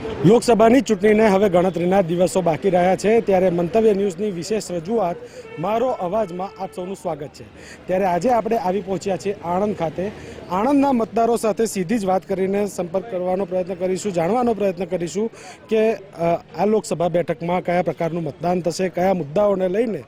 લોકસભાની ચૂંટણીને હવે ગણતરીના દિવસો બાકી રહ્યા છે, ત્યારે મંતવ્ય ન્યૂઝની વિશેષ રજૂઆત મારો અવાજમાં આપ સૌનું સ્વાગત છે। ત્યારે આજે આપણે આવી પહોંચ્યા છીએ આણંદ ખાતે। આણંદના મતદારો સાથે સીધી જ વાત કરીને સંપર્ક કરવાનો પ્રયત્ન કરીશું, જાણવાનો પ્રયત્ન કરીશું કે આ લોકસભા બેઠકમાં કયા પ્રકારનું મતદાન થશે, કયા મુદ્દાઓને લઈને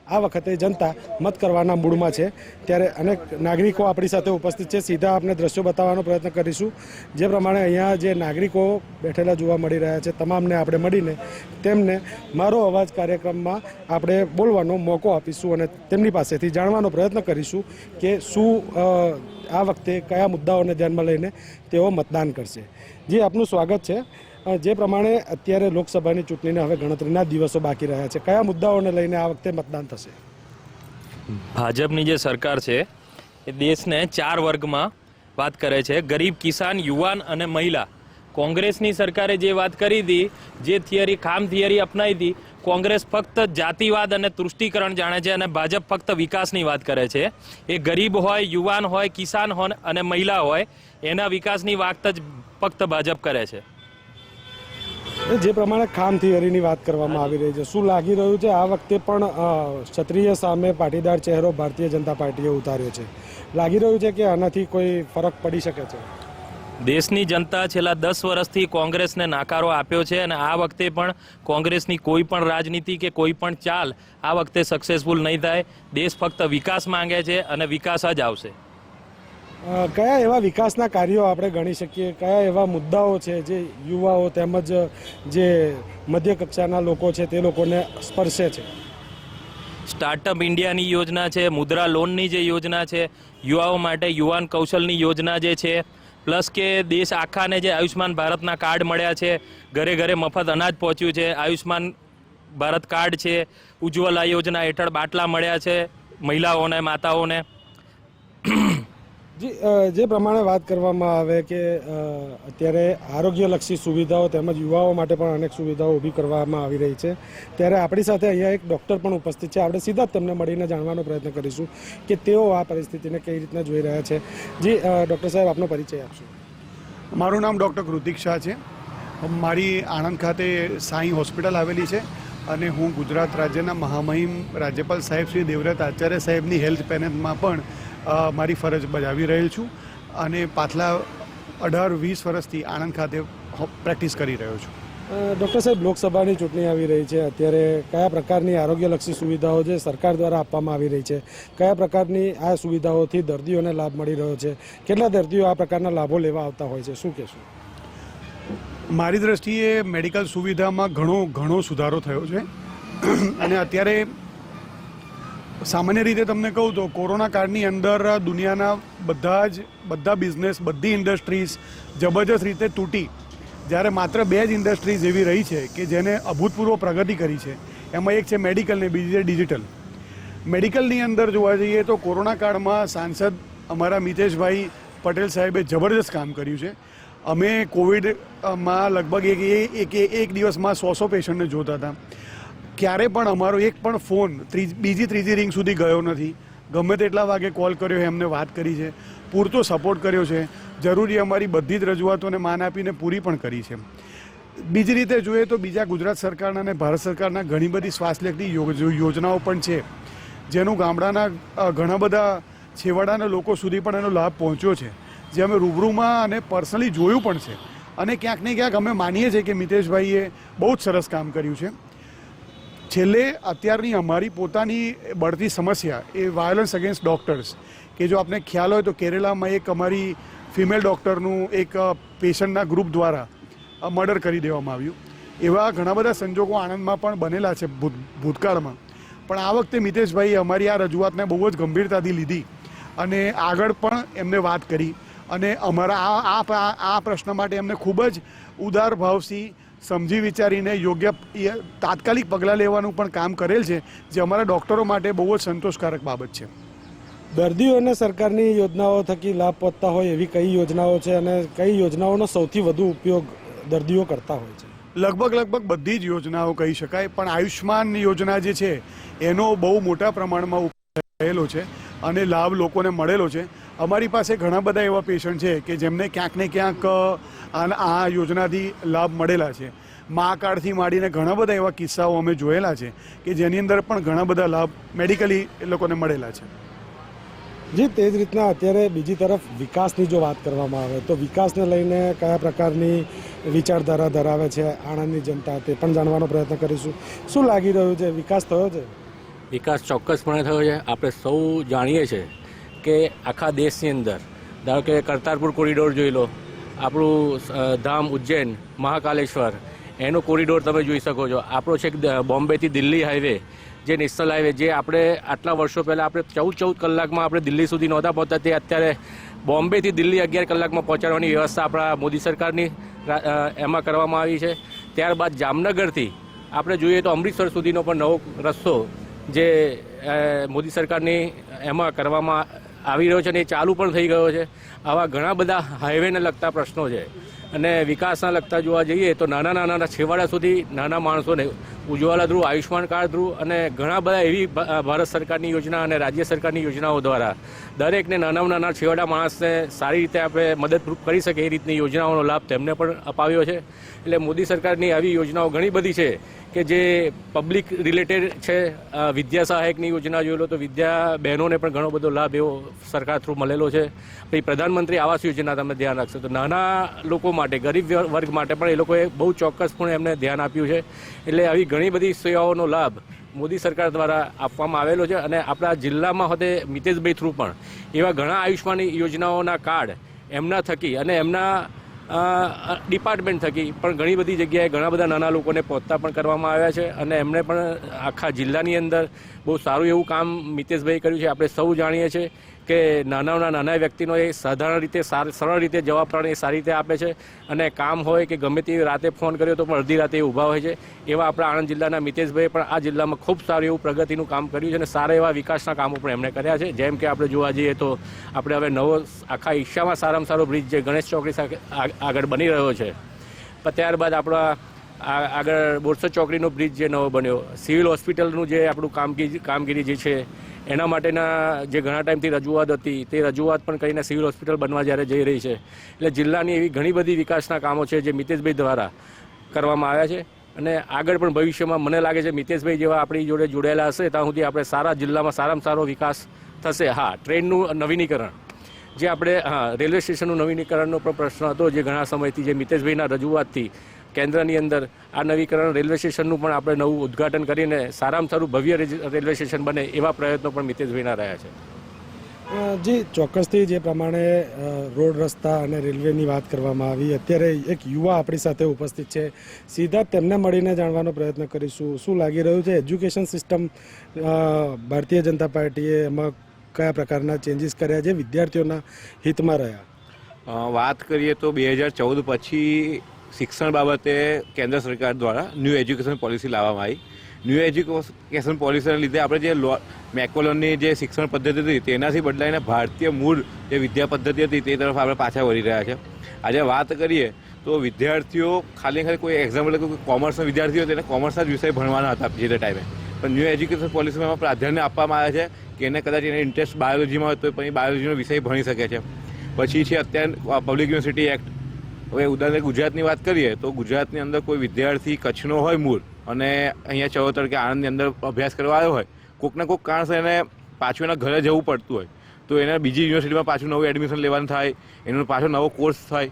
આ વખતે જનતા મત કરવાના મૂડમાં છે। ત્યારે અનેક નાગરિકો આપણી સાથે ઉપસ્થિત છે, સીધા આપણે દ્રશ્યો બતાવવાનો પ્રયત્ન કરીશું। જે પ્રમાણે અહીંયા જે નાગરિકો બેઠેલા જોવા મળી રહ્યા છે, તમામને આપણે મળીને તેમને મારો અવાજ કાર્યક્રમમાં આપણે બોલવાનો મોકો આપીશું અને તેમની પાસેથી જાણવાનો પ્રયત્ન કરીશું કે શું આ વખતે કયા મુદ્દાઓને ધ્યાનમાં લઈને તેઓ મતદાન કરશે। જી, આપનું સ્વાગત છે। જે પ્રમાણે અત્યારે લોકસભાની ચૂંટણીને હવે ગણતરીના દિવસો બાકી રહ્યા છે, કયા મુદ્દાઓને લઈને આ વખતે મતદાન થશે? ભાજપની જે સરકાર છે એ દેશને 4 વર્ગમાં વાત કરે છે, ગરીબ, કિસાન, યુવાન અને મહિલા। કોંગ્રેસની સરકારે જે વાત કરી હતી, જે થિયરી અપનાવી હતી, કોંગ્રેસ ફક્ત જાતિવાદ અને તૃષ્ટિકરણ જાણે છે અને ભાજપ ફક્ત વિકાસની વાત કરે છે। એ ગરીબ હોય, યુવાન હોય, કિસાન હોય અને મહિલા હોય, એના વિકાસની વાત જ ફક્ત ભાજપ કરે છે। જે પ્રમાણે ખામ થિયરીની વાત કરવામાં આવી રહી છે, શું લાગી રહ્યું છે આ વખતે પણ ક્ષત્રિય સામે પાટીદાર ચહેરો ભારતીય જનતા પાર્ટીએ ઉતાર્યો છે? લાગી રહ્યું છે કે આનાથી કોઈ ફરક પડી શકે છે? દેશની જનતા છેલ્લા 10 વર્ષથી કોંગ્રેસને નાકારો આપ્યો છે અને આ વખતે પણ કોંગ્રેસની કોઈ પણ રાજનીતિ કે કોઈ પણ ચાલ આ વખતે સક્સેસફુલ નહીં થાય। દેશ ફક્ત વિકાસ માંગે છે અને વિકાસ જ આવશે। કયા એવા વિકાસના કાર્યો આપણે ગણી શકીએ, કયા એવા મુદ્દાઓ છે જે યુવાઓ તેમજ જે મધ્ય કક્ષાના લોકો છે તે લોકોને સ્પર્શે છે? સ્ટાર્ટઅપ ઇન્ડિયાની યોજના છે, મુદ્રા લોનની જે યોજના છે, યુવાઓ માટે યુવાન કૌશલની યોજના જે છે, પ્લસ કે દેશ આખાને જે આયુષ્માન ભારતના કાર્ડ મળ્યા છે, ઘરે ઘરે મફત અનાજ પહોંચ્યું છે, આયુષ્માન ભારત કાર્ડ છે, ઉજ્જવલા યોજના હેઠળ બાટલા મળ્યા છે મહિલાઓને, માતાઓને। જી, જે પ્રમાણે વાત કરવામાં આવે કે અત્યારે આરોગ્યલક્ષી સુવિધાઓ તેમજ યુવાઓ માટે પણ અનેક સુવિધાઓ ઊભી કરવામાં આવી રહી છે, ત્યારે આપણી સાથે અહીંયા એક ડૉક્ટર પણ ઉપસ્થિત છે। આપણે સીધા જ તેમને મળીને જાણવાનો પ્રયત્ન કરીશું કે તેઓ આ પરિસ્થિતિને કઈ રીતના જોઈ રહ્યા છે। જી ડૉક્ટર સાહેબ, આપનો પરિચય આપશો? મારું નામ ડૉક્ટર કૃતિક શાહ છે। મારી આણંદ ખાતે સાંઈ હોસ્પિટલ આવેલી છે અને હું ગુજરાત રાજ્યના મહામહિમ રાજ્યપાલ સાહેબ શ્રી દેવવ્રત આચાર્ય સાહેબની હેલ્થ પેનલમાં પણ મારી ફરજ બજાવી રહેલ છું અને પાછલા 18-20 વર્ષથી આણંદ ખાતે પ્રેક્ટિસ કરી રહ્યો છું। ડૉક્ટર સાહેબ, લોકસભાની ચૂંટણી આવી રહી છે, અત્યારે કયા પ્રકારની આરોગ્યલક્ષી સુવિધાઓ જે સરકાર દ્વારા આપવામાં આવી રહી છે, કયા પ્રકારની આ સુવિધાઓથી દર્દીઓને લાભ મળી રહ્યો છે, કેટલા દર્દીઓ આ પ્રકારના લાભો લેવા આવતા હોય છે, શું કહેશું? મારી દ્રષ્ટિએ મેડિકલ સુવિધામાં ઘણો સુધારો થયો છે અને અત્યારે સામાન્ય રીતે તમને કહું તો કોરોના કાળની અંદર દુનિયાના બધા બિઝનેસ, બધી ઇન્ડસ્ટ્રીઝ જબરજસ્ત રીતે તૂટી, જ્યારે માત્ર 2 જ ઇન્ડસ્ટ્રીઝ એવી રહી છે કે જેને અભૂતપૂર્વ પ્રગતિ કરી છે। એમાં એક છે મેડિકલ ને બીજી છે ડિજિટલ। મેડિકલની અંદર જોવા જઈએ તો કોરોના કાળમાં સાંસદ અમારા મિતેશભાઈ પટેલ સાહેબે જબરજસ્ત કામ કર્યું છે। અમે કોવિડમાં લગભગ એક દિવસમાં 100 પેશન્ટને જોતા હતા। ક્યારે પણ અમારો એક પણ ફોન બીજી ત્રીજી રિંગ સુધી ગયો નથી। ગમે તેટલા વાગે કોલ કર્યો, એમને વાત કરી છે, પૂરતો સપોર્ટ કર્યો છે, જરૂરી અમારી બધી જ રજૂઆતોને માન આપીને પૂરી પણ કરી છે। બીજી રીતે જોઈએ તો બીજા ગુજરાત સરકારના અને ભારત સરકારના ઘણી બધી સ્વાસ્થ્ય લગતી યોજનાઓ પણ છે, જેનું ગામડાના ઘણા બધા છેવાડાના લોકો સુધી પણ એનો લાભ પહોંચ્યો છે, જે અમે રૂબરૂમાં અને પર્સનલી જોયું પણ છે અને ક્યાંક ને ક્યાંક અમે માનીએ છીએ કે મિતેશભાઈએ બહુ જ સરસ કામ કર્યું છે। છેલ્લે અત્યારની અમારી પોતાની બઢતી સમસ્યા એ વાયોલન્સ અગેન્સ્ટ ડૉક્ટર્સ, કે જો આપને ખ્યાલ હોય તો કેરેલામાં એક અમારી ફિમેલ ડૉક્ટરનું એક પેશન્ટના ગ્રુપ દ્વારા મર્ડર કરી દેવામાં આવ્યું। એવા ઘણા બધા સંજોગો આણંદમાં પણ બનેલા છે ભૂતકાળમાં, પણ આ વખતે મિતેશભાઈએ અમારી આ રજૂઆતને બહુ જ ગંભીરતાથી લીધી અને આગળ પણ એમને વાત કરી અને અમારા આ પ્રશ્ન માટે એમને ખૂબ જ ઉદાર ભાવથી સમજી વિચારીને યોગ્ય તાત્કાલિક પગલાં લેવાનું પણ કામ કરેલ છે, જે અમારા ડૉક્ટરો માટે બહુ જ સંતોષકારક બાબત છે। દર્દીઓને સરકારની યોજનાઓ થકી લાભ પહોંચતા હોય એવી કઈ યોજનાઓ છે અને કઈ યોજનાઓનો સૌથી વધુ ઉપયોગ દર્દીઓ કરતા હોય છે? લગભગ બધી જ યોજનાઓ કહી શકાય, પણ આયુષ્માન યોજના જે છે એનો બહુ મોટા પ્રમાણમાં ઉપયોગ થયેલો છે અને લાભ લોકોને મળેલો છે। અમારી પાસે ઘણા બધા એવા પેશન્ટ છે કે જેમને ક્યાંક ને ક્યાંક આ યોજનાથી લાભ મળેલા છે. મા કાર્ડથી માંડીને ઘણા બધા એવા કિસ્સાઓ અમે જોયેલા છે કે જેની અંદર પણ ઘણા બધા લાભ મેડિકલી એ લોકોને મળેલા છે. જી, તે જ રીતના અત્યારે બીજી તરફ વિકાસની જો વાત કરવામાં આવે તો વિકાસને લઈને કયા પ્રકારની વિચારધારા ધરાવે છે આણંદની જનતા, તે પણ જાણવાનો પ્રયત્ન કરીશું. શું લાગી રહ્યું છે, વિકાસ થયો છે? વિકાસ ચોક્કસપણે થયો છે. આપણે સૌ જાણીએ છીએ કે આખા દેશની અંદર ધારો કે કરતારપુર કોરિડોર જોઈ લો, આપણું ધામ ઉજ્જૈન મહાકાલેશ્વર, એનો કોરિડોર તમે જોઈ શકો છો. આપણો છે બોમ્બેથી દિલ્હી હાઈવે, જે નેશનલ હાઈવે, જે આપણે આટલા વર્ષો પહેલાં આપણે 14 કલાકમાં આપણે દિલ્હી સુધી નહોતા પહોંચતા, તે અત્યારે બોમ્બેથી દિલ્હી 11 કલાકમાં પહોંચાડવાની વ્યવસ્થા આપણા મોદી સરકારની એમાં કરવામાં આવી છે. ત્યારબાદ જામનગરથી આપણે જોઈએ તો અમૃતસર સુધીનો પણ નવો રસ્તો જે મોદી સરકારની એમાં કરવામાં આવી રહ્યો છે અને એ ચાલુ પણ થઈ ગયો છે. આવા ઘણા બધા હાઈવેને લગતા પ્રશ્નો છે અને વિકાસના લગતા જોવા જઈએ તો નાના છેવાડા સુધી નાના માણસોને ઉજ્જવલા ધ્રુવ, આયુષ્માન કાર્ડ ધ્રુવ અને ઘણા બધા એવી ભારત સરકારની યોજના અને રાજ્ય સરકારની યોજનાઓ દ્વારા દરેકને નાના છેવાડા માણસને સારી રીતે આપણે મદદરૂપ કરી શકે એ રીતની યોજનાઓનો લાભ તેમને પણ અપાવ્યો છે. એટલે મોદી સરકારની આવી યોજનાઓ ઘણી બધી છે કે જે પબ્લિક રિલેટેડ છે. વિદ્યા સહાયકની યોજના જોઈ લો તો વિદ્યા બહેનોને પણ ઘણો બધો લાભ એવો સરકાર થ્રુ મળેલો છે. પછી પ્રધાનમંત્રી આવાસ યોજના તમે ધ્યાન રાખશો તો નાના લોકો માટે, ગરીબ વર્ગ માટે પણ એ લોકોએ બહુ ચોક્કસપણે એમને ધ્યાન આપ્યું છે. એટલે આવી ઘણી બધી સેવાઓનો લાભ મોદી સરકાર દ્વારા આપવામાં આવેલો છે અને આપણા જિલ્લામાં હોતે મિતેશભાઈ થ્રુ પણ એવા ઘણા આયુષ્માન યોજનાઓના કાર્ડ એમના થકી અને એમના ડિપાર્ટમેન્ટ થકી પણ ઘણી બધી જગ્યાએ ઘણા બધા નાના લોકોને પહોંચતા પણ કરવામાં આવ્યા છે અને એમણે પણ આખા જિલ્લાની અંદર બહુ સારું એવું કામ મિતેશભાઈ કર્યું છે. આપણે સૌ જાણીએ છીએ કે નાના વ્યક્તિનો એ સાધારણ રીતે સરળ રીતે જવાબ પણ એ સારી રીતે આપે છે અને કામ હોય કે ગમે તે રાતે ફોન કર્યો તો પણ અડધી રાતે એ ઊભા હોય છે. એવા આપણા આણંદ જિલ્લાના મિતેશભાઈ પણ આ જિલ્લામાં ખૂબ સારું એવું પ્રગતિનું કામ કર્યું છે અને સારા એવા વિકાસના કામો પણ એમણે કર્યા છે. જેમ કે આપણે જોવા જઈએ તો આપણે હવે નવો આખા એશિયામાં સારામાં સારો બ્રિજ જે ગણેશ ચોકડી આગળ બની રહ્યો છે. પણ ત્યારબાદ આપણા આગળ બોરસદ ચોકડીનો બ્રિજ જે નવો બન્યો, સિવિલ હોસ્પિટલનું જે આપણું કામગીરી જે છે એના માટેના જે ઘણા ટાઈમથી રજૂઆત હતી તે રજૂઆત પણ કરીને સિવિલ હોસ્પિટલ બનવા જ્યારે જઈ રહી છે. એટલે જિલ્લાની એવી ઘણી બધી વિકાસના કામો છે જે મિતેશભાઈ દ્વારા કરવામાં આવ્યા છે અને આગળ પણ ભવિષ્યમાં મને લાગે છે મિતેશભાઈ જેવા આપણી જોડે જોડાયેલા હશે ત્યાં સુધી આપણે સારા જિલ્લામાં સારામાં સારો વિકાસ થશે. હા, ટ્રેનનું નવીનીકરણ જે આપણે રેલવે સ્ટેશનનું નવીનીકરણનો પણ પ્રશ્ન હતો જે ઘણા સમયથી જે મિતેશભાઈના રજૂઆતથી કેન્દ્રની અંદર આ નવીકરણ રેલવે સ્ટેશનનું પણ આપણે નવું ઉદ્ઘાટન કરીને સારામાં સારું ભવ્ય રેલવે સ્ટેશન બને એવા પ્રયત્નો પણ મિતેશભાઈના રહ્યા છે. જી, ચોક્કસથી જે પ્રમાણે રોડ રસ્તા અને રેલવેની વાત કરવામાં આવી, અત્યારે એક યુવા આપણી સાથે ઉપસ્થિત છે. સીધા તેમને મળીને જાણવાનો પ્રયત્ન કરીશું. શું લાગી રહ્યું છે એજ્યુકેશન સિસ્ટમ ભારતીય જનતા પાર્ટીએ એમાં કયા પ્રકારના ચેન્જીસ કર્યા જે વિદ્યાર્થીઓના હિતમાં રહ્યા? વાત કરીએ તો 2014 પછી શિક્ષણ બાબતે કેન્દ્ર સરકાર દ્વારા ન્યૂ એજ્યુકેશન પોલિસી લાવવામાં આવી. ન્યૂ એજ્યુકેશન પોલિસીને લીધે આપણે જે મેકોલોનની જે શિક્ષણ પદ્ધતિ હતી તેનાથી બદલાઈને ભારતીય મૂળ જે વિદ્યા પદ્ધતિ હતી તે તરફ આપણે પાછા વળી રહ્યા છે. આજે વાત કરીએ તો વિદ્યાર્થીઓ ખાલી કોઈ એક્ઝામ્પલ કોઈ કોમર્સના વિદ્યાર્થીઓ તેને કોમર્સના જ વિષય ભણવાના હતા જે તે ટાઈમે, પણ ન્યૂ એજ્યુકેશન પોલિસીમાં પ્રાધાન્ય આપવામાં આવે છે કે એને કદાચ એને ઇન્ટરેસ્ટ બાયોલોજીમાં હોય તો પણ એ બાયોલોજીનો વિષય ભણી શકે છે. પછી છે અત્યારે પબ્લિક યુનિવર્સિટી એક્ટ. હવે ઉદાહરણ ગુજરાતની વાત કરીએ તો ગુજરાતની અંદર કોઈ વિદ્યાર્થી કચ્છનો હોય મૂળ અને અહીંયા ચરોતર કે આણંદની અંદર અભ્યાસ કરવા આવ્યો હોય, કોઈકના કોઈક કારણસર એને પાછું એના ઘરે જવું પડતું હોય તો એને બીજી યુનિવર્સિટીમાં પાછું નવું એડમિશન લેવાનું થાય, એનો પાછો નવો કોર્સ થાય.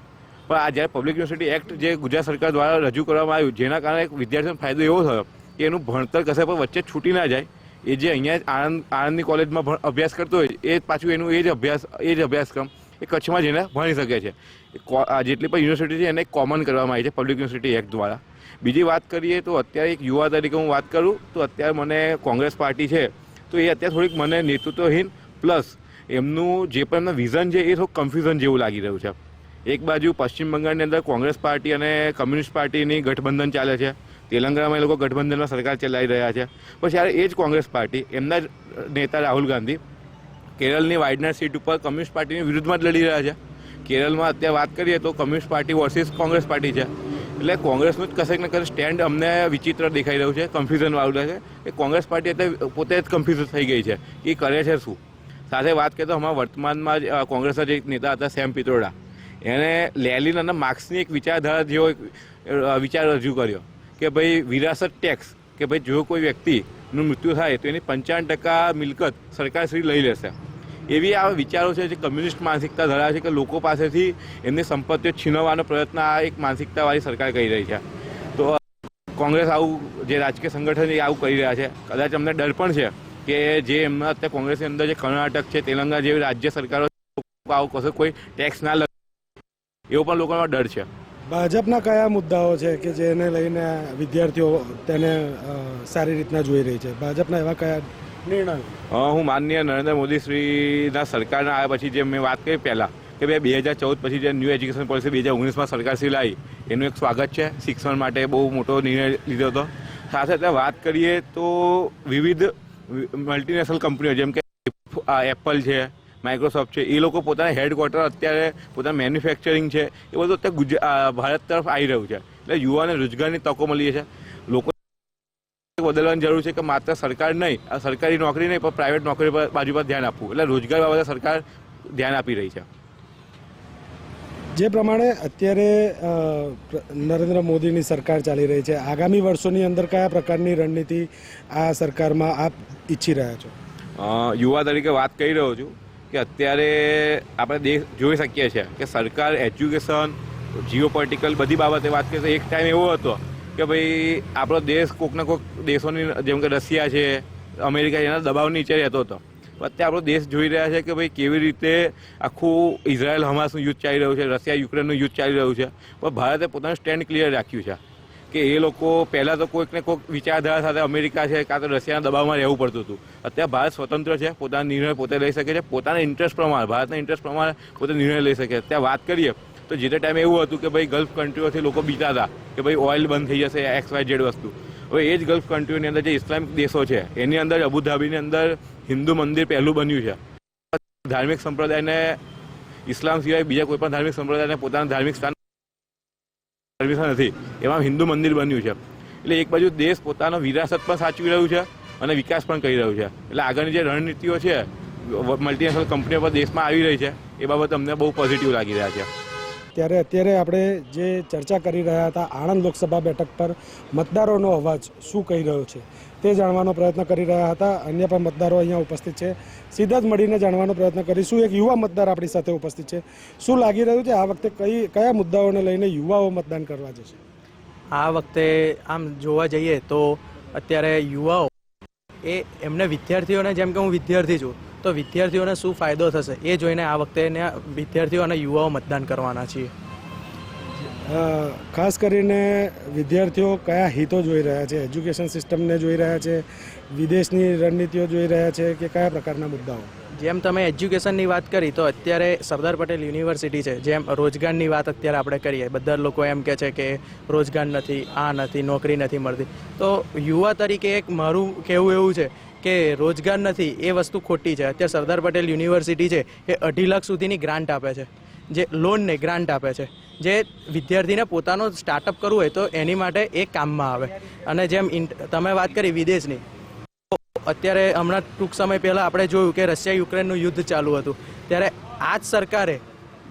પણ આ જ્યારે પબ્લિક યુનિવર્સિટી એક્ટ જે ગુજરાત સરકાર દ્વારા રજૂ કરવામાં આવ્યું જેના કારણે વિદ્યાર્થીઓને ફાયદો એવો થયો કે એનું ભણતર કશે પણ વચ્ચે છૂટી ના જાય. એ જે અહીંયા આણંદની કોલેજમાં અભ્યાસ કરતો હોય એ પાછું એનું એ જ અભ્યાસક્રમ એ કચ્છમાં જઈને ભણી શકે છે. જેટલી પણ યુનિવર્સિટી છે એને કોમન કરવામાં આવી છે પબ્લિક યુનિવર્સિટી એક્ટ દ્વારા. બીજી વાત કરીએ તો અત્યારે એક યુવા તરીકે હું વાત કરું તો અત્યારે મને કોંગ્રેસ પાર્ટી છે તો એ અત્યારે થોડીક મને નેતૃત્વહીન પ્લસ એમનું જે પણ એમનું વિઝન છે એ થોડુંક કન્ફ્યુઝન જેવું લાગી રહ્યું છે. એક બાજુ પશ્ચિમ બંગાળની અંદર કોંગ્રેસ પાર્ટી અને કમ્યુનિસ્ટ પાર્ટીની ગઠબંધન ચાલે છે, તેલંગાણામાં એ લોકો ગઠબંધનમાં સરકાર ચલાવી રહ્યા છે. પછી જ્યારે એ જ કોંગ્રેસ પાર્ટી એમના જ નેતા રાહુલ ગાંધી કેરળની વાયનાડ સીટ ઉપર કમ્યુનિસ્ટ પાર્ટીની વિરુદ્ધમાં જ લડી રહ્યા છે. કેરળમાં અત્યારે વાત કરીએ તો communist party versus Congress party છે. એટલે કોંગ્રેસનું જ કશેક ને કશે સ્ટેન્ડ અમને વિચિત્ર દેખાઈ રહ્યું છે, કન્ફ્યુઝન વાળું છે કે કોંગ્રેસ પાર્ટી અત્યારે પોતે જ કન્ફ્યુઝ થઈ ગઈ છે કે એ કરે છે શું. સાથે વાત કરીએ તો હમણાં વર્તમાનમાં જ કોંગ્રેસના જે એક નેતા હતા સેમ પિત્રોડા, એણે લેલિન અને માર્ક્સની એક વિચારધારા જેવો એક વિચાર રજૂ કર્યો કે ભાઈ વિરાસત ટેક્સ, કે ભાઈ જો કોઈ વ્યક્તિનું મૃત્યુ થાય તો એની 55% મિલકત સરકારશ્રી લઈ લેશે. એવી આ વિચારો છે જે કમ્યુનિસ્ટ માનસિકતા ધરાવે છે કે લોકો પાસેથી એમની સંપત્તિઓ છીનવવાનો પ્રયત્ન આ એક માનસિકતાવાળી સરકાર કરી રહી છે. તો કોંગ્રેસ આવું જે રાજકીય સંગઠન એ આવું કરી રહ્યા છે. કદાચ અમને ડર પણ છે કે જે એમના અત્યારે કોંગ્રેસની અંદર જે કર્ણાટક છે, તેલંગાણા જેવી રાજ્ય સરકારો આવું કશો કોઈ ટેક્સ ના લગે એવો પણ લોકોમાં ડર છે. ભાજપના કયા મુદ્દાઓ છે કે જેને લઈને વિદ્યાર્થીઓ તેને સારી રીતના જોઈ રહી છે? ભાજપના એવા કયા નિર્ણયો? હું માનનીય નરેન્દ્ર મોદી શ્રીના સરકારના આવ્યા પછી જે મેં વાત કરી પહેલાં કે ભાઈ 2014 પછી જે ન્યૂ એજ્યુકેશન પોલિસી 2019માં સરકારશ્રી લાવી એનું એક સ્વાગત છે. શિક્ષણ માટે બહુ મોટો નિર્ણય લીધો હતો. સાથે સાથે વાત કરીએ તો વિવિધ મલ્ટીનેશનલ કંપનીઓ જેમ કે એપલ છે, માઇક્રોસોફ્ટ છે, એ લોકો પોતાના હેડક્વાર્ટર અત્યારે પોતાના મેન્યુફેક્ચરિંગ છે એ બધું અત્યારે ભારત તરફ આવી રહ્યું છે. એટલે યુવાને રોજગારની તકો મળી છે. લોકો બદલવાની જરૂર છે કે માત્ર સરકાર નહીં, સરકારી નોકરી નહીં પણ પ્રાઇવેટ નોકરી પર બાજુ પર ધ્યાન આપવું. એટલે રોજગાર બાબતે સરકાર ધ્યાન આપી રહી છે. જે પ્રમાણે અત્યારે નરેન્દ્ર મોદીની સરકાર ચાલી રહી છે, આગામી વર્ષોની અંદર કયા પ્રકારની રણનીતિ આ સરકારમાં આપ ઈચ્છી રહ્યા છો? યુવા તરીકે વાત કરી રહ્યો છું કે અત્યારે આપણે દેશ જોઈ શકીએ છીએ કે સરકાર એજ્યુકેશન, જીઓપોલિટિકલ બધી બાબતે વાત કરીએ તો એક ટાઈમ એવો હતો કે ભાઈ આપણો દેશ કોઈકના કોઈક દેશોની જેમ કે રશિયા છે, અમેરિકા એના દબાવ નીચે રહેતો હતો. અત્યારે આપણો દેશ જોઈ રહ્યા છે કે ભાઈ કેવી રીતે આખું ઇઝરાયલ હમાસનું યુદ્ધ ચાલી રહ્યું છે, રશિયા યુક્રેનનું યુદ્ધ ચાલી રહ્યું છે. પણ ભારતે પોતાનું સ્ટેન્ડ ક્લિયર રાખ્યું છે કે એ લોકો પહેલાં તો કોઈકને કોઈક વિચારધારા સાથે અમેરિકા છે કાં તો રશિયાના દબાવમાં રહેવું પડતું હતું. અત્યારે ભારત સ્વતંત્ર છે, પોતાના નિર્ણય પોતે લઈ શકે છે, પોતાના ઇન્ટરેસ્ટ પ્રમાણે, ભારતના ઇન્ટરેસ્ટ પ્રમાણે પોતે નિર્ણય લઈ શકે. ત્યાં વાત કરીએ તો જે તે ટાઈમે એવું હતું કે ભાઈ ગલ્ફ કન્ટ્રીઓથી લોકો બીતા હતા કે ભાઈ ઓઇલ બંધ થઈ જશે, XYZ વસ્તુ. હવે એ જ ગલ્ફ કન્ટ્રીઓની અંદર જે ઇસ્લામિક દેશો છે એની અંદર અબુધાબીની અંદર હિન્દુ મંદિર પહેલું બન્યું છે. ધાર્મિક સંપ્રદાયને ઇસ્લામ સિવાય બીજા કોઈ પણ ધાર્મિક સંપ્રદાયને પોતાના ધાર્મિક સ્થાન નથી, એમાં હિન્દુ મંદિર બન્યું છે. એટલે એક બાજુ દેશ પોતાનો વિરાસત પણ સાચવી રહ્યું છે અને વિકાસ પણ કરી રહ્યું છે. એટલે આગળની જે રણનીતિઓ છે મલ્ટીનેશનલ કંપનીઓ પર દેશમાં આવી રહી છે એ બાબત અમને બહુ પોઝિટિવ લાગી રહ્યા છે. ત્યારે અત્યારે આપણે જે ચર્ચા કરી રહ્યા હતા આણંદ લોકસભા બેઠક પર મતદારોનો અવાજ શું કહી રહ્યો છે તે જાણવાનો પ્રયત્ન કરી રહ્યા હતા. અન્ય પણ મતદારો અહીંયા ઉપસ્થિત છે, સીધા જ મળીને જાણવાનો પ્રયત્ન કરીશું. એક યુવા મતદાર આપણી સાથે ઉપસ્થિત છે. શું લાગી રહ્યું છે આ વખતે કયા મુદ્દાઓને લઈને યુવાઓ મતદાન કરવા જશે? આ વખતે આમ જોવા જઈએ તો અત્યારે યુવાઓ એમને વિદ્યાર્થીઓને, જેમ કે હું વિદ્યાર્થી છું તો વિદ્યાર્થીઓને શું ફાયદો થશે એ જોઈને આ વખતે વિદ્યાર્થીઓ અને યુવાઓ મતદાન કરવાના છીએ. ખાસ કરીને વિદ્યાર્થીઓ કયા હિતો જોઈ રહ્યા છે? એજ્યુકેશન સિસ્ટમને જોઈ રહ્યા છે, વિદેશની રણનીતિઓ જોઈ રહ્યા છે કે કયા પ્રકારના મુદ્દાઓ? જેમ તમે એજ્યુકેશનની વાત કરી તો અત્યારે સરદાર પટેલ યુનિવર્સિટી છે, જેમ રોજગારની વાત અત્યારે આપણે કરીએ, બધા લોકો એમ કહે છે કે રોજગાર નથી, આ નથી, નોકરી નથી મળતી. તો યુવા તરીકે એક મારું કહેવું એવું છે કે રોજગાર નથી એ વસ્તુ ખોટી છે. અત્યારે સરદાર પટેલ યુનિવર્સિટી છે એ 2.5 લાખ સુધીની ગ્રાન્ટ આપે છે, જે લોનને ગ્રાન્ટ આપે છે, જે વિદ્યાર્થીને પોતાનો સ્ટાર્ટઅપ કરવું હોય તો એની માટે એ કામમાં આવે. અને જેમ તમે વાત કરી વિદેશની, અત્યારે હમણાં ટૂંક સમય પહેલાં આપણે જોયું કે રશિયા યુક્રેનનું યુદ્ધ ચાલુ હતું. ત્યારે આ જ સરકારે,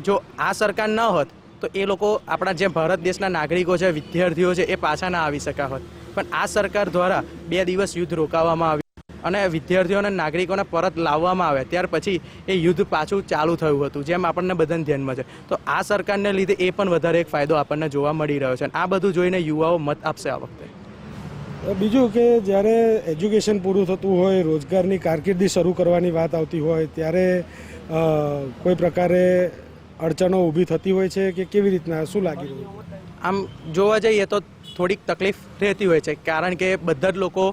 જો આ સરકાર ન હોત તો એ લોકો આપણા જે ભારત દેશના નાગરિકો છે, વિદ્યાર્થીઓ છે, એ પાછા ના આવી શક્યા હોત. પણ આ સરકાર દ્વારા 2 દિવસ યુદ્ધ રોકાવવામાં આવ્યું અને વિદ્યાર્થીઓને, નાગરિકોને પરત લાવવામાં આવે. ત્યાર પછી એ યુદ્ધ પાછું ચાલુ થયું હતું, જેમ આપણને બધાને ધ્યાનમાં છે. તો આ સરકારને લીધે એ પણ વધારે એક ફાયદો આપણને જોવા મળી રહ્યો છે. આ બધું જોઈને યુવાઓ મત આપશે આ વખતે. બીજું કે જ્યારે એજ્યુકેશન પૂરું થતું હોય, રોજગારની કારકિર્દી શરૂ કરવાની વાત આવતી હોય ત્યારે કોઈ પ્રકારે અડચણો ઊભી થતી હોય છે કે કેવી રીતના, શું લાગી રહ્યું? આમ જોવા જઈએ તો થોડીક તકલીફ રહેતી હોય છે, કારણ કે બધા જ લોકો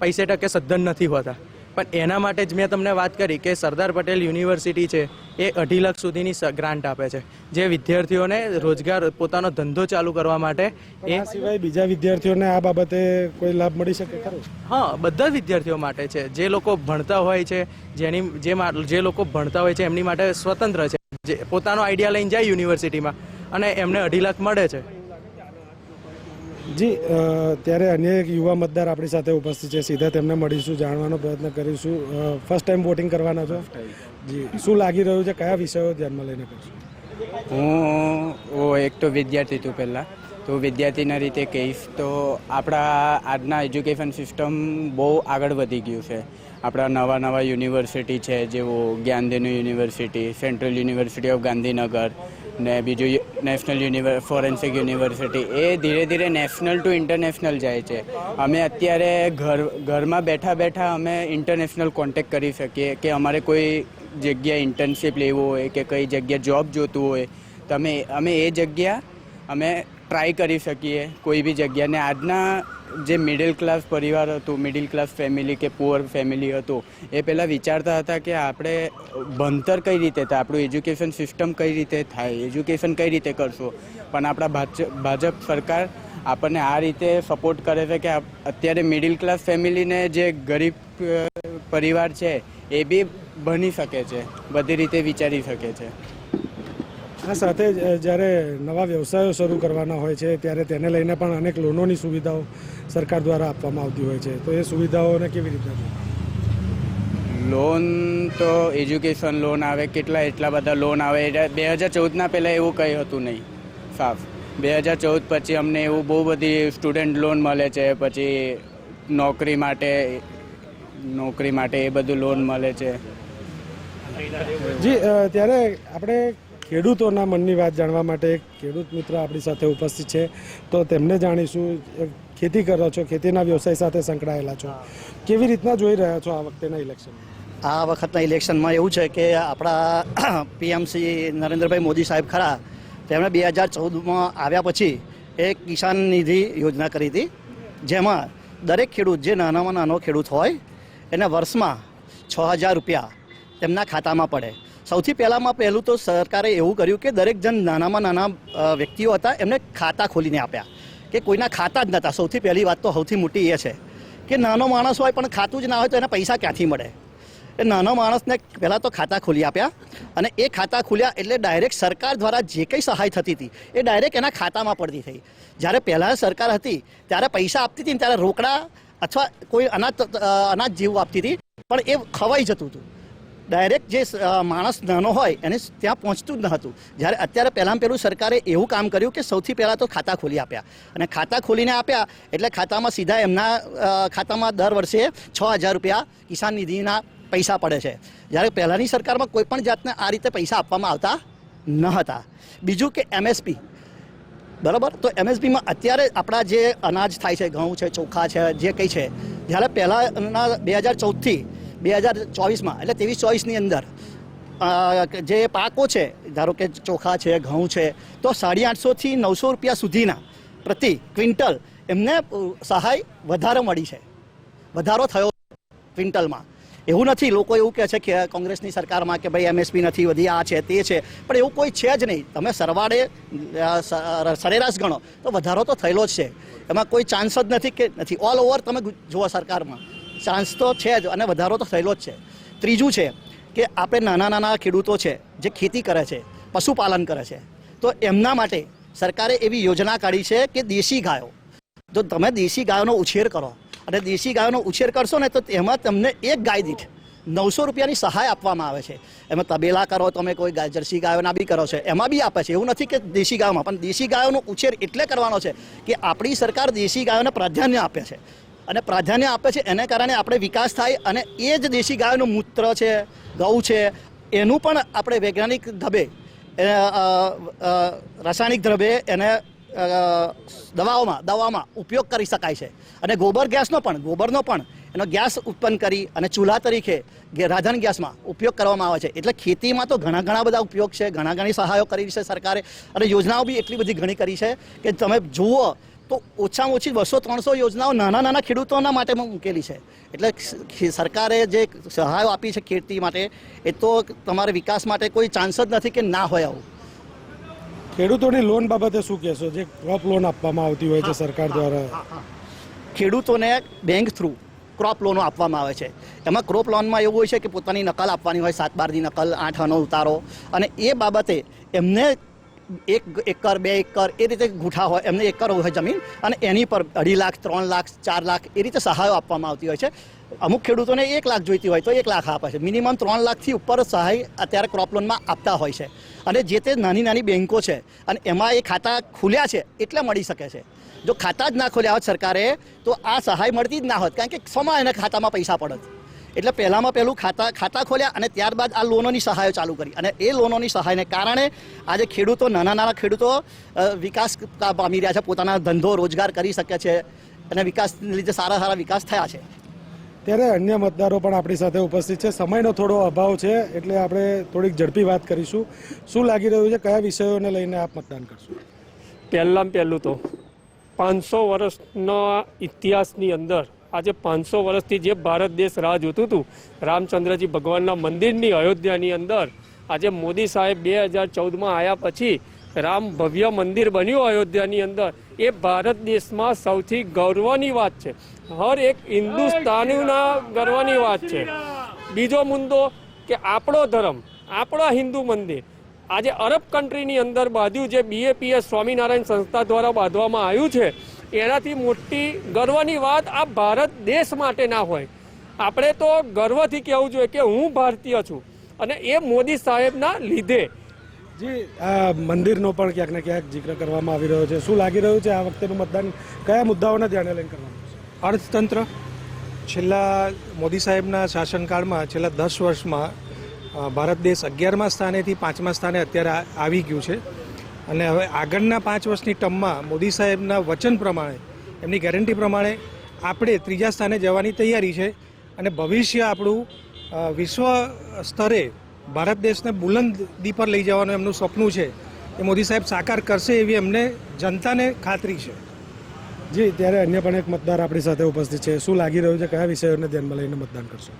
50% સદ્ધન નથી હોતા. પણ એના માટે જ મેં તમને વાત કરી કે સરદાર પટેલ યુનિવર્સિટી છે એ 2.5 લાખ સુધીની ગ્રાન્ટ આપે છે, જે વિદ્યાર્થીઓને રોજગાર, પોતાનો ધંધો ચાલુ કરવા માટે. એ સિવાય બીજા વિદ્યાર્થીઓને આ બાબતે કોઈ લાભ મળી શકે ખરો? હા, બધા વિદ્યાર્થીઓ માટે છે. જે લોકો ભણતા હોય છે, જે લોકો ભણતા હોય છે એમની માટે સ્વતંત્ર છે, જે પોતાનો આઈડિયા લઈને જાય યુનિવર્સિટીમાં અને એમને 2.5 લાખ મળે છે. જી ત્યારે અન્ય એક યુવા મતદાર આપણી સાથે ઉપસ્થિત છે, સીધા તેમને મળીશું, જાણવાનો પ્રયત્ન કરીશું. ફર્સ્ટ ટાઈમ વોટિંગ કરવાના છો? જી, શું લાગી રહ્યું છે, કયા વિષયો ધ્યાનમાં લઈને કરશું? હું એક તો વિદ્યાર્થી છું પહેલાં, તો વિદ્યાર્થીના રીતે કહીશ તો આપણા આજના એજ્યુકેશન સિસ્ટમ બહુ આગળ વધી ગયું છે. આપણા નવા યુનિવર્સિટી છે, જેવો Gyandhenu university, central university of Gandhinagar ને બીજું નેશનલ ફોરેન્સિક યુનિવર્સિટી, એ ધીરે ધીરે નેશનલ ટુ ઇન્ટરનેશનલ જાય છે. અમે અત્યારે ઘરમાં બેઠા બેઠા અમે ઇન્ટરનેશનલ કોન્ટેક્ટ કરી શકીએ કે અમારે કોઈ જગ્યાએ ઇન્ટર્નશીપ લેવું હોય કે કઈ જગ્યાએ જોબ જોતું હોય તો અમે એ જગ્યા અમે ટ્રાય કરી શકીએ કોઈ બી જગ્યા. ને આજના જે મિડલ ક્લાસ પરિવાર હતું, મિડલ ક્લાસ ફેમિલી કે પુઅર ફેમિલી હતું, એ પહેલાં વિચારતા હતા કે આપણે ભણતર કઈ રીતે થાય, આપણું એજ્યુકેશન સિસ્ટમ કઈ રીતે થાય, એજ્યુકેશન કઈ રીતે કરશું. પણ આપણા ભાજપ સરકાર આપણને આ રીતે સપોર્ટ કરે છે કે અત્યારે મિડલ ક્લાસ ફેમિલીને જે ગરીબ પરિવાર છે એ બી ભણી શકે છે, બધી રીતે વિચારી શકે છે. આ સાથે જ જ્યારે નવા વ્યવસાયો શરૂ કરવાના હોય છે ત્યારે તેને લઈને પણ અનેક લોનોની સુવિધાઓ સરકાર દ્વારા આપવામાં આવતી હોય છે, તો એ સુવિધાઓને કેવી રીતે? લોન તો એજ્યુકેશન લોન આવે, એટલા બધા લોન આવે. 2014ના પહેલાં એવું કંઈ હતું નહીં સાફ. 2014 પછી અમને એવું બહુ બધી સ્ટુડન્ટ લોન મળે છે, પછી નોકરી માટે એ બધું લોન મળે છે. જી, ત્યારે આપણે ખેડૂતોના મનની વાત જાણવા માટે એક ખેડૂત મિત્ર આપણી સાથે ઉપસ્થિત છે, તો તેમને જાણીશું. ખેતી કરો છો, ખેતીના વ્યવસાય સાથે સંકળાયેલા છો, કેવી રીતના જોઈ રહ્યા છો આ વખતેના ઇલેક્શન? આ વખતના ઇલેક્શનમાં એવું છે કે આપણા પીએમસી નરેન્દ્રભાઈ મોદી સાહેબ ખરા, તેમણે 2014માં આવ્યા પછી એક કિસાન નિધિ યોજના કરી હતી, જેમાં દરેક ખેડૂત, જે નાનામાં નાનો ખેડૂત હોય, એને વર્ષમાં 6,000 રૂપિયા તેમના ખાતામાં પડે. સૌથી પહેલું તો સરકારે એવું કર્યું કે દરેક જણ નાનામાં નાના વ્યક્તિઓ હતા એમને ખાતા ખોલીને આપ્યા, કે કોઈના ખાતા જ નહોતા. સૌથી પહેલી વાત તો સૌથી મોટી એ છે કે નાનો માણસ હોય પણ ખાતું જ ના હોય તો એને પૈસા ક્યાંથી મળે. એ નાનો માણસને પહેલાં તો ખાતા ખોલી આપ્યા, અને એ ખાતા ખોલ્યા એટલે ડાયરેક્ટ સરકાર દ્વારા જે કંઈ સહાય થતી હતી એ ડાયરેક્ટ એના ખાતામાં પડતી થઈ. જ્યારે પહેલાં સરકાર હતી ત્યારે પૈસા આપતી હતી ને ત્યારે રોકડા અથવા કોઈ અનાજ જેવું આપતી હતી, પણ એ ખવાઈ જતું હતું. ડાયરેક્ટ જે માણસ નાનો હોય એને ત્યાં પહોંચતું જ ન હતું. જ્યારે અત્યારે પહેલું સરકારે એવું કામ કર્યું કે સૌથી પહેલાં તો ખાતા ખોલી આપ્યા, અને ખાતા ખોલીને આપ્યા એટલે ખાતામાં સીધા એમના ખાતામાં દર વર્ષે 6,000 રૂપિયા કિસાન નિધિના પૈસા પડે છે. જ્યારે પહેલાંની સરકારમાં કોઈ પણ જાતના આ રીતે પૈસા આપવામાં આવતા ન હતા. બીજું કે MSP, બરાબર, તો MSPમાં અત્યારે આપણા જે અનાજ થાય છે, ઘઉં છે, ચોખા છે, જે કંઈ છે, જ્યારે પહેલાંના 2014થી 2024માં એટલે 23-24ની અંદર જે પાકો છે, ધારો કે ચોખા છે, ઘઉં છે, તો 850થી 900 રૂપિયા સુધીના પ્રતિ ક્વિન્ટલ એમને સહાય વધારે મળી છે, વધારો થયો ક્વિન્ટલમાં. એવું નથી, લોકો એવું કહે છે કે કોંગ્રેસની સરકારમાં કે ભાઈ MSP નથી વધી, આ છે તે છે, પણ એવું કોઈ છે જ નહીં. તમે સરવાળે સરેરાશ ગણો તો વધારો તો થયેલો જ છે, એમાં કોઈ ચાન્સ જ નથી કે નથી. ઓલ ઓવર તમે જુઓ સરકારમાં ચાન્સ તો છે જ, અને વધારો તો થયેલો જ છે. ત્રીજું છે કે આપણે નાના ખેડૂતો છે જે ખેતી કરે છે, પશુપાલન કરે છે, તો એમના માટે સરકારે એવી યોજના કાઢી છે કે દેશી ગાયો, જો તમે દેશી ગાયોનો ઉછેર કરો અને દેશી ગાયોનો ઉછેર કરશો ને તો એમાં તમને એક ગાય દીઠ 900 રૂપિયાની સહાય આપવામાં આવે છે. એમાં તબેલા કરો, તમે કોઈ જર્સી ગાયોના બી કરો છો, એમાં બી આપે છે. એવું નથી કે દેશી ગાયોમાં, પણ દેશી ગાયોનો ઉછેર એટલે કરવાનો છે કે આપણી સરકાર દેશી ગાયોને પ્રાધાન્ય આપે છે, અને પ્રાધાન્ય આપે છે એને કારણે આપણે વિકાસ થાય. અને એ જ દેશી ગાયોનું મૂત્ર છે, ગૌ છે, એનું પણ આપણે વૈજ્ઞાનિક ઢબે, રાસાયણિક ઢબે એને દવામાં ઉપયોગ કરી શકાય છે. અને ગોબરનો પણ એનો ગેસ ઉત્પન્ન કરી અને ચૂલા તરીકે રાંધણ ગેસમાં ઉપયોગ કરવામાં આવે છે. એટલે ખેતીમાં તો ઘણા બધા ઉપયોગ છે, ઘણી સહાયો કરી છે સરકારે, અને યોજનાઓ બી એટલી બધી ઘણી કરી છે કે તમે જુઓ તો ઓછામાં ઓછી 200-300 યોજનાઓ નાના ખેડૂતોના માટે મૂકેલી છે. એટલે સરકારે જે સહાયો આપી છે ખેતી માટે, એ તો તમારે વિકાસ માટે કોઈ ચાન્સ જ નથી કે ના હોય આવું. ખેડૂતોની લોન બાબતે શું કહેશો, જે ક્રોપ લોન આપવામાં આવતી હોય છે સરકાર દ્વારા? ખેડૂતોને બેંક થ્રુ ક્રોપ લોનો આપવામાં આવે છે. એમાં ક્રોપ લોનમાં એવું હોય છે કે પોતાની નકલ આપવાની હોય, 7-12ની નકલ, 8 આનો ઉતારો, અને એ બાબતે એમને 1 એકર 2 એકર એ રીતે ગુઠા હોય, એમને એકર હોય જમીન, અને એની પર 2.5 લાખ 3 લાખ 4 લાખ એ રીતે સહાયો આપવામાં આવતી હોય છે. અમુક ખેડૂતોને 1 લાખ જોઈતી હોય તો 1 લાખ આપે છે. મિનિમમ 3 લાખથી ઉપર સહાય અત્યારે ક્રોપ લોનમાં આપતા હોય છે. અને જે તે નાની નાની બેન્કો છે અને એમાં એ ખાતા ખુલ્યા છે એટલે મળી શકે છે. જો ખાતા જ ના ખોલ્યા હોત સરકારે તો આ સહાય મળતી જ ના હોત, કારણ કે સમા એના ખાતામાં પૈસા પડત. એટલે પહેલું ખાતા ખોલ્યા અને ત્યારબાદ આ લોનોની સહાયો ચાલુ કરી, અને એ લોનોની સહાયને કારણે આજે ખેડૂતો, નાના ખેડૂતો વિકાસ પામી રહ્યા છે, પોતાના ધંધો રોજગાર કરી શકે છે અને વિકાસને લીધે સારા વિકાસ થયા છે. ત્યારે અન્ય મતદારો પણ આપણી સાથે ઉપસ્થિત છે. સમયનો થોડો અભાવ છે એટલે આપણે થોડીક ઝડપી વાત કરીશું. શું લાગી રહ્યું છે, કયા વિષયોને લઈને આપ મતદાન કરશો? પહેલું તો 500 વર્ષના ઇતિહાસની અંદર આજે 500 વર્ષથી જે ભારત દેશ રાહ જોતું હતું, રામચંદ્રજી ભગવાનના મંદિરની અયોધ્યાની અંદર આજે મોદી સાહેબ 2014માં આવ્યા પછી રામ ભવ્ય મંદિર બન્યું અયોધ્યાની અંદર, એ ભારત દેશમાં સૌથી ગૌરવની વાત છે. હર એક હિન્દુસ્તાનીના ગર્વની વાત છે. બીજો મુદ્દો કે આપણો ધર્મ, આપણા હિન્દુ મંદિર આજે અરબ કન્ટ્રીની અંદર બાંધ્યું, જે BAPS સ્વામિનારાયણ સંસ્થા દ્વારા બાંધવામાં આવ્યું છે, એનાથી મોટી ગર્વની વાત આ ભારત દેશ માટે ના હોય. આપણે તો ગર્વથી કહેવું જોઈએ કે હું ભારતીય છું, અને એ મોદી સાહેબના લીધે. જી, આ મંદિરનો પણ ક્યાંક ને ક્યાંક જિક્ર કરવામાં આવી રહ્યો છે. શું લાગી રહ્યું છે આ વખતેનું મતદાન કયા મુદ્દાઓને ધ્યાને લઈને કરવાનું છે? અર્થતંત્ર છેલ્લા મોદી સાહેબના શાસનકાળમાં છેલ્લા 10 વર્ષમાં ભારત દેશ 11મા સ્થાનેથી 5મા સ્થાને અત્યારે આવી ગયું છે. અને હવે આગળના 5 વર્ષની ટર્મમાં મોદી સાહેબના વચન પ્રમાણે, એમની ગેરંટી પ્રમાણે આપણે 3જા સ્થાને જવાની તૈયારી છે. અને ભવિષ્ય આપણું વિશ્વ સ્તરે ભારત દેશને બુલંદી પર લઈ જવાનું એમનું સપનું છે, એ મોદી સાહેબ સાકાર કરશે એવી એમને જનતાને ખાતરી છે. જી, ત્યારે અન્ય પણ એક મતદાર આપણી સાથે ઉપસ્થિત છે. શું લાગી રહ્યું છે, કયા વિષયોને ધ્યાનમાં લઈને મતદાન કરશો?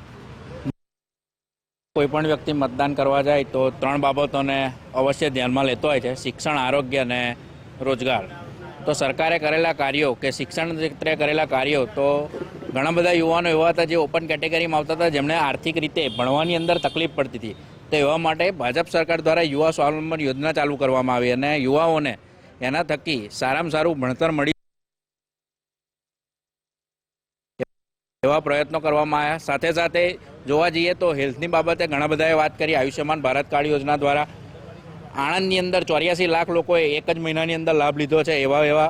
કોઈ પણ વ્યક્તિ મતદાન કરવા જાય તો 3 બાબતોને અવશ્ય ધ્યાનમાં લેતો હોય છે: શિક્ષણ, આરોગ્ય અને રોજગાર. તો સરકારે કરેલા કાર્યો કે શિક્ષણ ક્ષેત્રે કરેલા કાર્યો, તો ઘણા બધા યુવાનો એવા હતા જે ઓપન કેટેગરીમાં આવતા હતા, જેમને આર્થિક રીતે ભણવાની અંદર તકલીફ પડતી હતી. તો એવા માટે ભાજપ સરકાર દ્વારા યુવા સ્વાવલંબન યોજના ચાલુ કરવામાં આવી, અને યુવાઓને એના થકી સારામાં સારું ભણતર મળી એવા પ્રયત્નો કરવામાં આવ્યા. સાથે સાથે જોવા જઈએ તો હેલ્થની બાબતે ઘણા બધાએ વાત કરી. આયુષ્યમાન ભારત કાર્ડ યોજના દ્વારા આણંદની અંદર 84 લાખ લોકોએ એક જ મહિનાની અંદર લાભ લીધો છે. એવા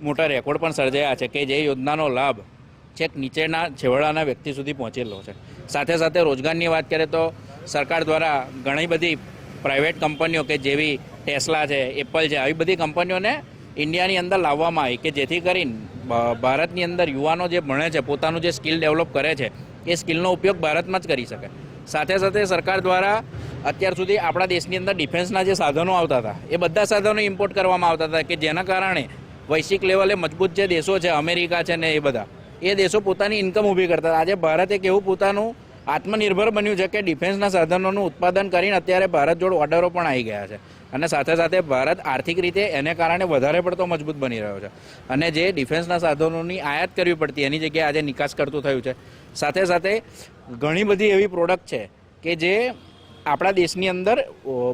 મોટા રેકોર્ડ પણ સર્જાયા છે કે જે યોજનાનો લાભ છેક નીચેના છેવાડાના વ્યક્તિ સુધી પહોંચેલો છે. સાથે સાથે રોજગારની વાત કરીએ તો સરકાર દ્વારા ઘણી બધી પ્રાઇવેટ કંપનીઓ કે જેવી ટેસ્લા છે, એપલ છે, આવી બધી કંપનીઓને ઇન્ડિયાની અંદર લાવવામાં આવી કે જેથી કરીને ભારતની અંદર યુવાનો જે ભણે છે, પોતાનું જે સ્કિલ ડેવલપ કરે છે, એ સ્કિલનો ઉપયોગ ભારતમાં જ કરી શકે. સાથે સાથે સરકાર દ્વારા અત્યાર સુધી આપણા દેશની અંદર ડિફેન્સના જે સાધનો આવતા હતા, એ બધા સાધનો ઇમ્પોર્ટ કરવામાં આવતા હતા કે જેના કારણે વૈશ્વિક લેવલે મજબૂત જે દેશો છે, અમેરિકા છે ને એ બધા, એ દેશો પોતાની ઇન્કમ ઊભી કરતા હતા. આજે ભારત એક એવું પોતાનું આત્મનિર્ભર બન્યું છે કે ડિફેન્સના સાધનોનું ઉત્પાદન કરીને અત્યારે ભારત જોડે ઓર્ડરો પણ આવી ગયા છે. અને સાથે સાથે ભારત આર્થિક રીતે એને કારણે વધારે પડતો મજબૂત બની રહ્યો છે. અને જે ડિફેન્સના સાધનોની આયાત કરવી પડતી, એની જગ્યાએ આજે નિકાસ કરતું થયું છે. સાથે સાથે ઘણી બધી એવી પ્રોડક્ટ છે કે જે આપણા દેશની અંદર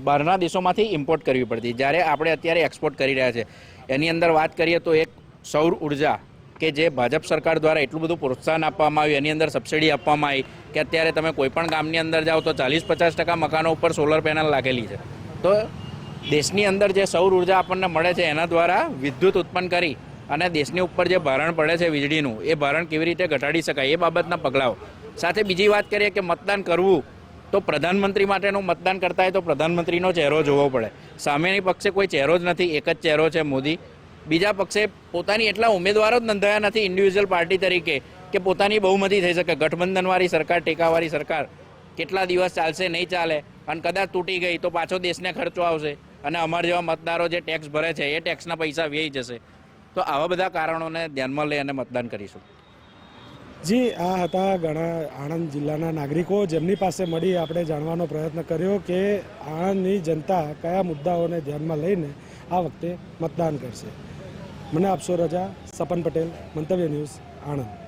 બહારના દેશોમાંથી ઇમ્પોર્ટ કરવી પડતી, જ્યારે આપણે અત્યારે એક્સપોર્ટ કરી રહ્યા છે. એની અંદર વાત કરીએ તો એક સૌર ઉર્જા કે જે ભાજપ સરકાર દ્વારા એટલું બધું પ્રોત્સાહન આપવામાં આવ્યું, એની અંદર સબસિડી આપવામાં આવી કે અત્યારે તમે કોઈ પણ ગામની અંદર જાઓ તો 40-50% મકાનો ઉપર સોલર પેનલ લાગેલી છે. તો દેશની અંદર જે સૌર ઉર્જા આપણને મળે છે, એના દ્વારા વિદ્યુત ઉત્પન્ન કરી અને દેશની ઉપર જે ભારણ પડે છે વીજળીનું, એ ભારણ કેવી રીતે ઘટાડી શકાય, એ બાબતના પગલાઓ. સાથે બીજી વાત કરીએ કે મતદાન કરવું તો પ્રધાનમંત્રી માટેનું મતદાન કરતા હોય તો પ્રધાનમંત્રીનો ચહેરો જોવો પડે. સામેની પક્ષે કોઈ ચહેરો જ નથી, એક જ ચહેરો છે મોદી. બીજા પક્ષે પોતાની એટલા ઉમેદવારો જ નોંધાયા નથી ઇન્ડિવિજ્યુઅલ પાર્ટી તરીકે કે પોતાની બહુમતી થઈ શકે. ગઠબંધનવાળી સરકાર, ટેકાવાળી સરકાર કેટલા દિવસ ચાલશે, નહીં ચાલે, અને કદાચ તૂટી ગઈ તો પાછો દેશને ખર્ચો આવશે, અને અમારા જેવા મતદારો જે ટેક્સ ભરે છે એ ટેક્સના પૈસા વ્યય જશે. તો આવા બધા કારણોને ધ્યાનમાં લઈ અને મતદાન કરીશું. જી, આ હતા ઘણા આણંદ જિલ્લાના નાગરિકો, જેમની પાસે મળી આપણે જાણવાનો પ્રયત્ન કર્યો કે આણંદની જનતા કયા મુદ્દાઓને ધ્યાનમાં લઈને આ વખતે મતદાન કરશે. મને આપશો રજા. સપન પટેલ, મંતવ્ય ન્યૂઝ, આણંદ.